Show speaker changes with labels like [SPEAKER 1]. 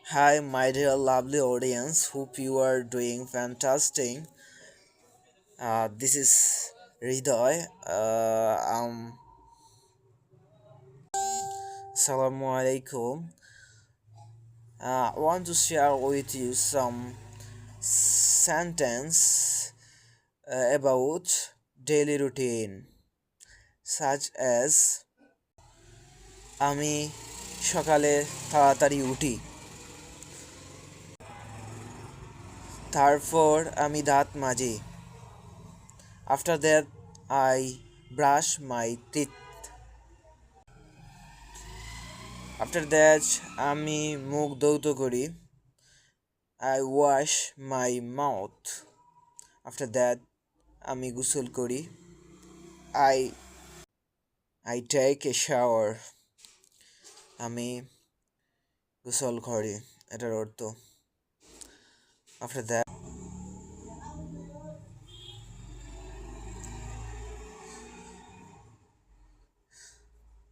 [SPEAKER 1] Hi, my dear lovely audience. Hope you are doing fantastic. This is Ridoy. Assalamu alaikum. I want to share with you some sentence about daily routine, such as আমি সকালে তাড়াতাড়ি উঠি, তারপর আমি দাঁত মাজি। After that, I brush my teeth. After that, আমি মুখ ধৌত করি। I wash my mouth. After that, আমি গোসল করি। I I take a shower. আমি গোসল করি এটার অর্থ। After that,